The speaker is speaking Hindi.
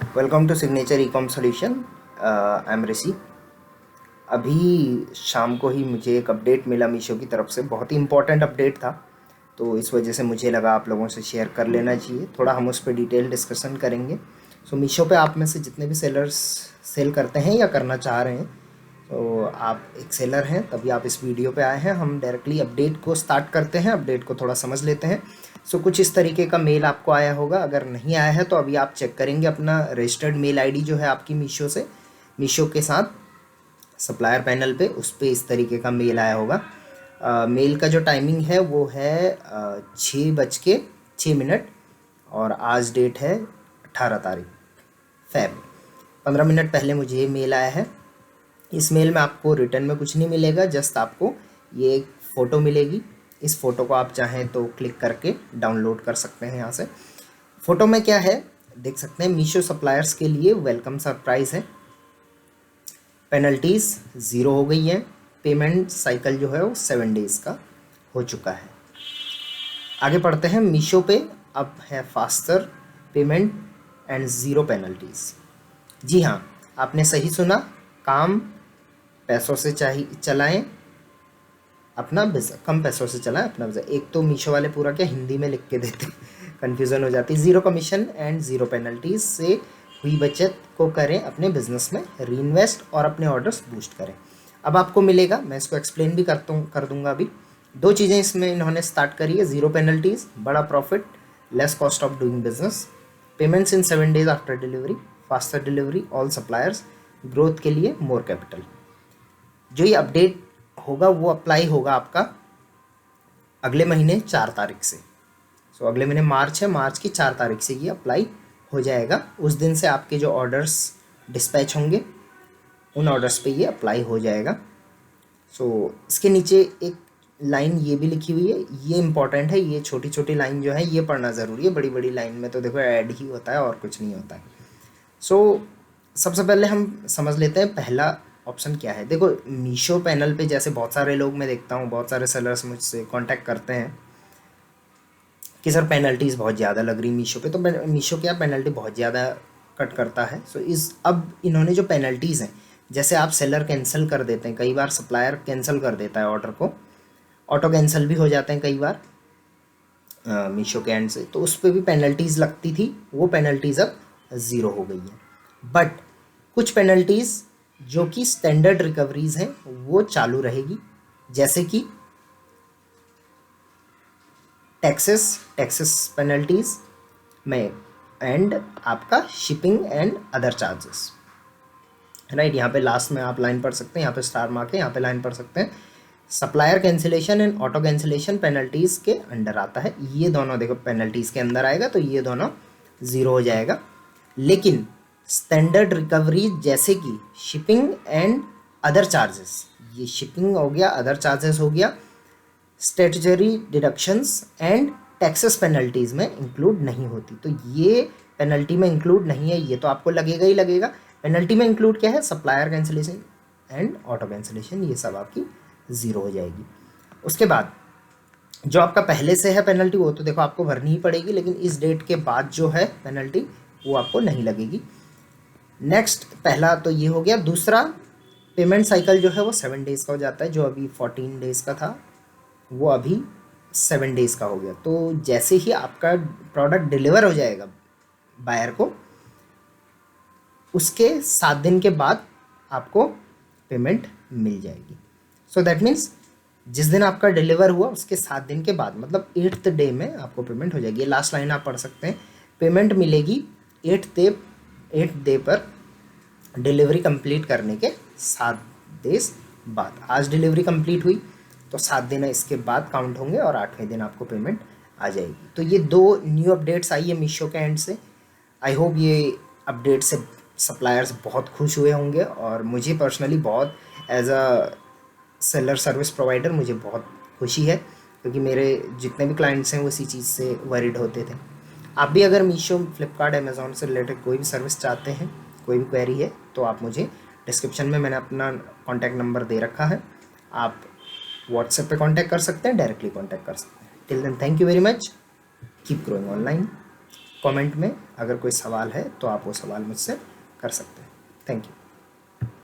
Welcome to signature e com solution. I am Rishi. अभी शाम को ही मुझे एक अपडेट मिला मीशो की तरफ से, बहुत ही इम्पोर्टेंट अपडेट था। तो इस वजह से मुझे लगा आप लोगों से शेयर कर लेना चाहिए। थोड़ा हम उस पर डिटेल डिस्कशन करेंगे। सो मीशो पे आप में से जितने भी सेलर्स सेल करते हैं या करना चाह रहे हैं, तो आप एक सेलर हैं तभी आप इस वीडियो पे आए हैं। हम डायरेक्टली अपडेट को स्टार्ट करते हैं, अपडेट को थोड़ा समझ लेते हैं। सो कुछ इस तरीके का मेल आपको आया होगा। अगर नहीं आया है तो अभी आप चेक करेंगे अपना रजिस्टर्ड मेल आईडी जो है आपकी मीशो से, मीशो के साथ सप्लायर पैनल पे, उस पर इस तरीके का मेल आया होगा। मेल का जो टाइमिंग है वो है 6:06 और आज डेट है 18 तारीख फ़ेब। 15 मिनट पहले मुझे ये मेल आया है। इस मेल में आपको रिटर्न में कुछ नहीं मिलेगा, जस्ट आपको ये एक फ़ोटो मिलेगी। इस फ़ोटो को आप चाहें तो क्लिक करके डाउनलोड कर सकते हैं यहाँ से। फ़ोटो में क्या है देख सकते हैं, मीशो सप्लायर्स के लिए वेलकम सरप्राइज़ है। पेनल्टीज़ 0 हो गई हैं। पेमेंट साइकिल जो है वो 7 डेज़ का हो चुका है। आगे पढ़ते हैं। मीशो पे अब है फास्टर पेमेंट एंड 0 पेनल्टीज़। जी हाँ, आपने सही सुना। काम पैसों से चाहिए चलाएं अपना बिजनेस, कम पैसों से चलाएं अपना बिजनेस। एक तो मीशो वाले पूरा क्या हिंदी में लिख के देते हैं, कन्फ्यूज़न हो जाती है। 0 कमीशन एंड 0 पेनल्टीज से हुई बचत को करें अपने बिजनेस में रीइन्वेस्ट और अपने ऑर्डर्स बूस्ट करें। अब आपको मिलेगा, मैं इसको एक्सप्लेन भी कर दूंगा अभी। दो चीज़ें इसमें इन्होंने स्टार्ट करी है। 0 पेनल्टीज़, बड़ा profit, less cost of doing business, payments in 7 days after delivery, faster delivery, all suppliers, growth के लिए मोर कैपिटल। जो ये अपडेट होगा वो अप्लाई होगा आपका अगले महीने 4 तारीख से। सो अगले महीने मार्च है, मार्च की 4 तारीख से ये अप्लाई हो जाएगा। उस दिन से आपके जो ऑर्डर्स डिस्पैच होंगे उन ऑर्डर्स पे ये अप्लाई हो जाएगा। सो इसके नीचे एक लाइन ये भी लिखी हुई है, ये इंपॉर्टेंट है। ये छोटी छोटी लाइन जो है ये पढ़ना ज़रूरी है। बड़ी बड़ी लाइन में तो देखो ऐड ही होता है और कुछ नहीं होता है। सो सबसे पहले हम समझ लेते हैं पहला ऑप्शन क्या है। देखो मीशो पैनल पे जैसे बहुत सारे लोग मैं देखता हूँ, बहुत सारे सेलर्स मुझसे कांटेक्ट करते हैं कि सर पेनल्टीज़ बहुत ज़्यादा लग रही मीशो पे। तो मीशो क्या पेनल्टी बहुत ज़्यादा कट करता है। सो इस अब इन्होंने जो पेनल्टीज़ हैं, जैसे आप सेलर कैंसिल कर देते हैं, कई बार सप्लायर कैंसिल कर देता है ऑर्डर को, ऑटो कैंसिल भी हो जाते हैं कई बार मीशो के एंड से, तो उस पर भी पेनल्टीज़ लगती थी। वो पेनल्टीज़ अब 0 हो गई है। बट कुछ पेनल्टीज़ जो कि स्टैंडर्ड रिकवरीज हैं वो चालू रहेगी, जैसे कि टैक्सेस पेनल्टीज में एंड आपका shipping and other charges, right. यहाँ पे लास्ट में आप लाइन पढ़ सकते हैं, यहाँ पे स्टार मार्क है, यहाँ पे लाइन पढ़ सकते हैं। Supplier cancellation and auto cancellation penalties के अंडर आता है। ये दोनों देखो पेनल्टीज़ के अंदर आएगा तो ये दोनों 0 हो जाएगा। लेकिन स्टैंडर्ड रिकवरी जैसे कि शिपिंग एंड अदर चार्जेस, ये शिपिंग हो गया, अदर चार्जेस हो गया, statutory deductions and taxes penalties में इंक्लूड नहीं होती। तो ये पेनल्टी में इंक्लूड नहीं है, ये तो आपको लगेगा ही लगेगा। पेनल्टी में इंक्लूड क्या है, supplier cancellation and auto cancellation, ये सब आपकी 0 हो जाएगी। उसके बाद जो आपका पहले से है पेनल्टी वो तो देखो आपको भरनी ही पड़ेगी, लेकिन इस डेट के बाद जो है पेनल्टी वो आपको नहीं लगेगी। नेक्स्ट पहला तो ये हो गया। दूसरा पेमेंट साइकिल जो है वो 7 डेज़ का हो जाता है। जो अभी 14 डेज़ का था वो अभी 7 डेज़ का हो गया। तो जैसे ही आपका प्रोडक्ट डिलीवर हो जाएगा बायर को, उसके 7 दिन के बाद आपको पेमेंट मिल जाएगी। सो दैट मीन्स जिस दिन आपका डिलीवर हुआ उसके 7 दिन के बाद, मतलब 8th डे में आपको पेमेंट हो जाएगी। लास्ट लाइन आप पढ़ सकते हैं, पेमेंट मिलेगी 8th डे पर डिलीवरी कंप्लीट करने के 7 डेज बाद। आज डिलीवरी कंप्लीट हुई तो 7 दिन इसके बाद काउंट होंगे और 8वें दिन आपको पेमेंट आ जाएगी। तो ये 2 न्यू अपडेट्स आई है मीशो के एंड से। आई होप ये अपडेट से सप्लायर्स बहुत खुश हुए होंगे, और मुझे पर्सनली बहुत as a seller service provider मुझे बहुत खुशी है, क्योंकि मेरे जितने भी क्लाइंट्स हैं वो इसी चीज़ से वरीड होते थे। आप भी अगर मीशो, फ्लिपकार्ट, अमेज़ॉन से रिलेटेड कोई भी सर्विस चाहते हैं, कोई भी क्वेरी है, तो आप मुझे डिस्क्रिप्शन में मैंने अपना कॉन्टैक्ट नंबर दे रखा है, आप व्हाट्सएप पे कांटेक्ट कर सकते हैं, डायरेक्टली कांटेक्ट कर सकते हैं। Till then thank you very much, keep growing online. Comment में अगर कोई सवाल है तो आप वो सवाल मुझसे कर सकते हैं। Thank you.